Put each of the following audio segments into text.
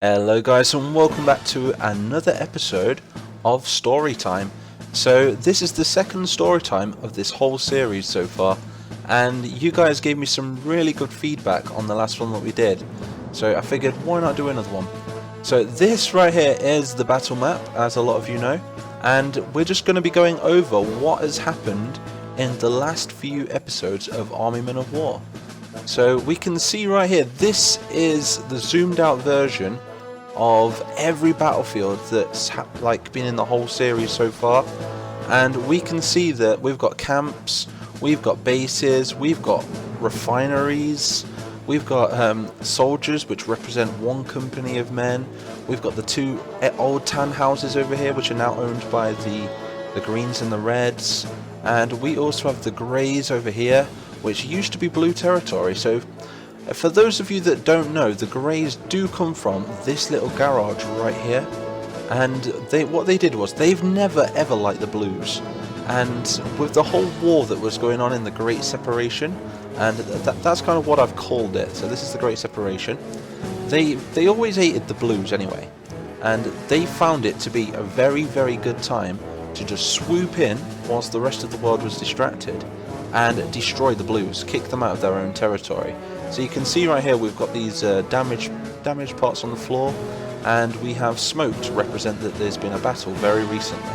Hello guys, and welcome back to another episode of Storytime. So this is the second Storytime of this whole series so far, and you guys gave me some really good feedback on the last one that we did, so I figured why not do another one. So this right here is the battle map, as a lot of you know, and we're just going to be going over what has happened in the last few episodes of Army Men of War. So we can see right here, this is the zoomed out version of every battlefield that's been in the whole series so far, and we can see that we've got camps, we've got bases, we've got refineries, we've got soldiers which represent one company of men, we've got the two old tan houses over here which are now owned by the greens and the reds, and we also have the greys over here which used to be blue territory. So for those of you that don't know, the greys do come from this little garage right here, and what they did was they've never ever liked the blues, and with the whole war that was going on in the Great Separation, and that's kind of what I've called it, so this is the Great Separation, they always hated the blues anyway, and they found it to be a very good time to just swoop in whilst the rest of the world was distracted and destroy the blues, kick them out of their own territory. So you can see right here we've got these damaged parts on the floor, and we have smoke to represent that there's been a battle very recently.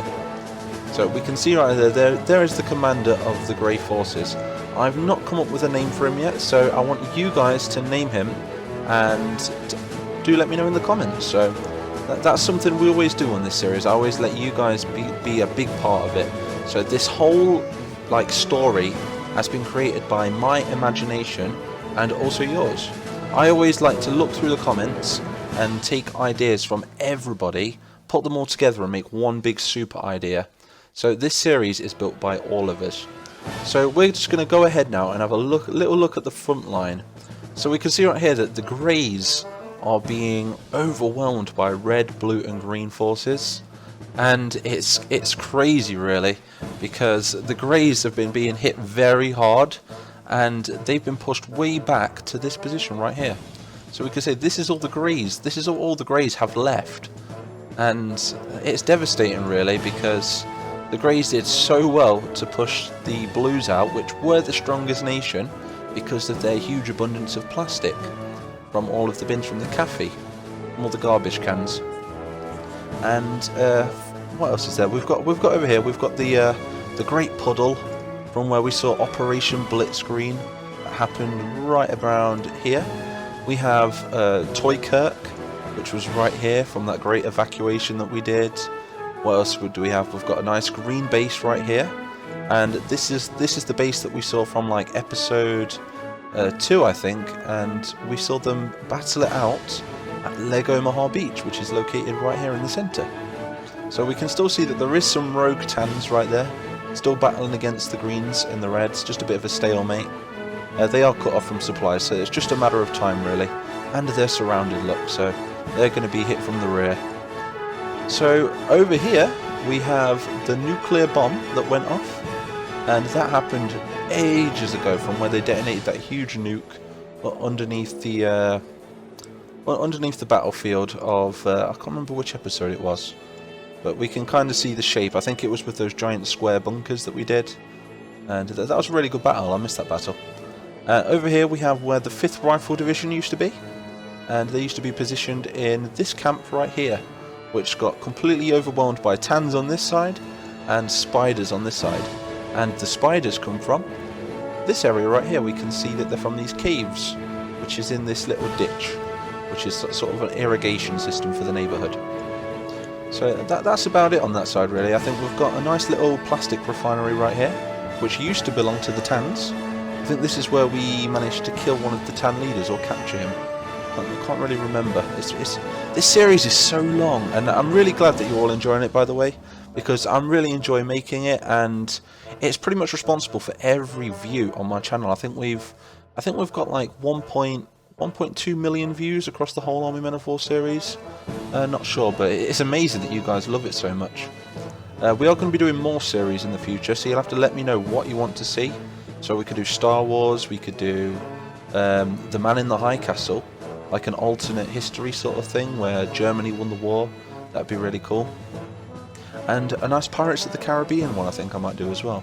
So we can see right there is the commander of the Grey Forces. I've not come up with a name for him yet, so I want you guys to name him, and do let me know in the comments. So that's something we always do on this series. I always let you guys be a big part of it. So this whole story has been created by my imagination and also yours. I always like to look through the comments and take ideas from everybody, put them all together and make one big super idea. So this series is built by all of us. So we're just going to go ahead now and have a little look at the front line. So we can see right here that the greys are being overwhelmed by red, blue and green forces. And it's crazy really, because the greys have been being hit very hard, and they've been pushed way back to this position right here. So we can say this is all the greys, this is all the greys have left, and it's devastating really, because the greys did so well to push the blues out, which were the strongest nation because of their huge abundance of plastic from all of the bins from the cafe, from all the garbage cans. And what else is there? We've got over here, we've got the Great Puddle from where we saw Operation Blitzkrieg that happened right around here. We have Toy Kirk, which was right here from that great evacuation that we did. What else do we have? We've got a nice green base right here, and this is the base that we saw from episode 2 I think, and we saw them battle it out at Lego Omaha Beach, which is located right here in the centre. So we can still see that there is some rogue tans right there, still battling against the greens and the reds, just a bit of a stalemate. They are cut off from supplies, so it's just a matter of time really, and they're surrounded, look, so they're going to be hit from the rear. So over here we have the nuclear bomb that went off, and that happened ages ago from where they detonated that huge nuke underneath the battlefield of, I can't remember which episode it was, but we can kind of see the shape. I think it was with those giant square bunkers that we did, and that was a really good battle. I missed that battle. Over here we have where the 5th Rifle Division used to be, and they used to be positioned in this camp right here, which got completely overwhelmed by tans on this side and spiders on this side. And the spiders come from this area right here. We can see that they're from these caves, which is in this little ditch, which is sort of an irrigation system for the neighbourhood. So that's about it on that side really. I think we've got a nice little plastic refinery right here, which used to belong to the tans. I think this is where we managed to kill one of the tan leaders, or capture him. I can't really remember. This series is so long, and I'm really glad that you're all enjoying it, by the way, because I'm really enjoying making it, and it's pretty much responsible for every view on my channel. I think we've got 1.2 million views across the whole Army Men of War series. Not sure, but it's amazing that you guys love it so much. We are going to be doing more series in the future, so you'll have to let me know what you want to see. So we could do Star Wars, we could do The Man in the High Castle, like an alternate history sort of thing where Germany won the war. That'd be really cool. And a nice Pirates of the Caribbean one I think I might do as well.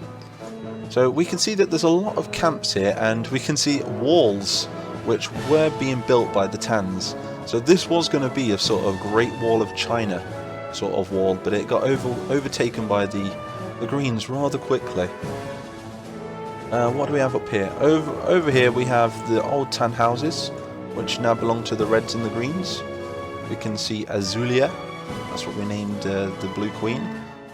So we can see that there's a lot of camps here, and we can see walls which were being built by the Tans. So this was going to be a sort of Great Wall of China sort of wall, but it got overtaken by the Greens rather quickly. What do we have up here? Over here we have the old Tan houses, which now belong to the Reds and the Greens. We can see Azulia, that's what we named the Blue Queen,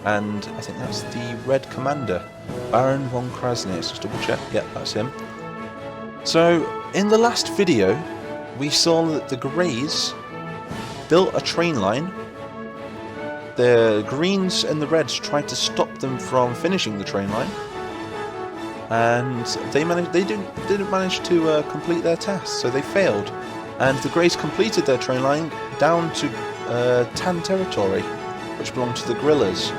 and I think that's the Red Commander, Baron von Krasnitz. Just double check, yeah, that's him. So in the last video we saw that the Greys built a train line. The Greens and the Reds tried to stop them from finishing the train line, and they didn't manage to complete their task, so they failed. And the Greys completed their train line down to Tan territory, which belonged to the guerrillas.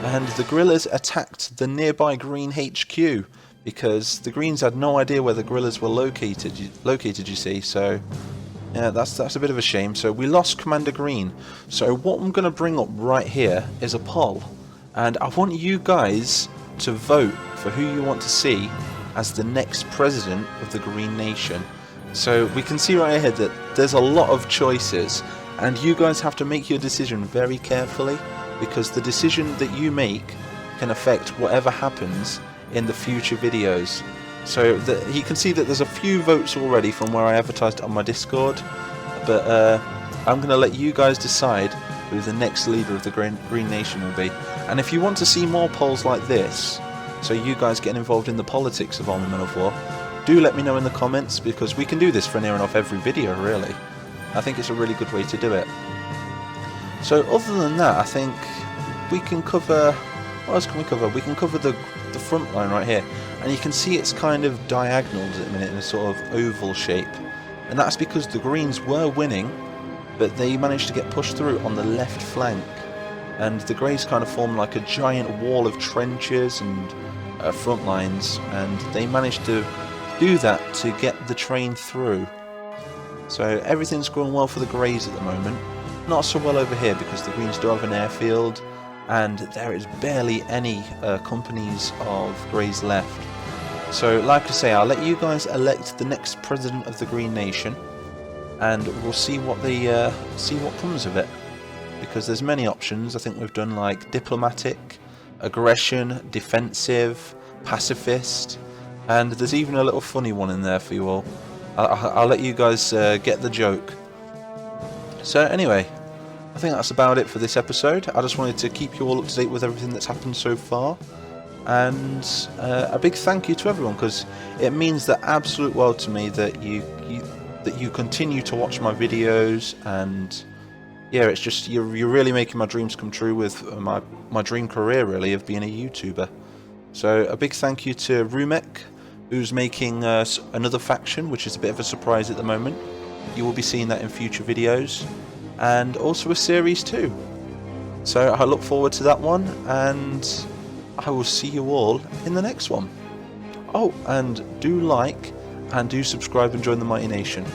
And the guerrillas attacked the nearby Green HQ because the Greens had no idea where the guerrillas were located. You see, so yeah, that's a bit of a shame. So we lost Commander Green. So what I'm going to bring up right here is a poll, and I want you guys to vote for who you want to see as the next president of the Green Nation. So we can see right here that there's a lot of choices, and you guys have to make your decision very carefully, because the decision that you make can affect whatever happens in the future videos. So you can see that there's a few votes already from where I advertised it on my Discord, but I'm going to let you guys decide who the next leader of the Green Nation will be. And if you want to see more polls like this, so you guys get involved in the politics of Army Men of War, do let me know in the comments, because we can do this for near enough every video really. I think it's a really good way to do it. So other than that, I think we can cover... What else can we cover? We can cover the front line right here. And you can see it's kind of diagonal at the minute in a sort of oval shape. And that's because the Greens were winning, but they managed to get pushed through on the left flank. And the Greys kind of formed like a giant wall of trenches and front lines, and they managed to do that to get the train through. So everything's going well for the Greys at the moment. Not so well over here because the Greens do have an airfield, and there is barely any companies of Greys left. So like I say, I'll let you guys elect the next president of the Green Nation, and we'll see what comes of it, because there's many options. I think we've done like diplomatic, aggression, defensive, pacifist, and there's even a little funny one in there for you all. I'll let you guys get the joke. So anyway, I think that's about it for this episode. I just wanted to keep you all up to date with everything that's happened so far, and a big thank you to everyone, because it means the absolute world to me that you continue to watch my videos, and yeah, it's just you're really making my dreams come true with my dream career really of being a YouTuber. So a big thank you to Rumek, who's making another faction, which is a bit of a surprise at the moment. You will be seeing that in future videos, and also a series 2. So I look forward to that one, and I will see you all in the next one. Oh, and do like and do subscribe and join the Mighty Nation.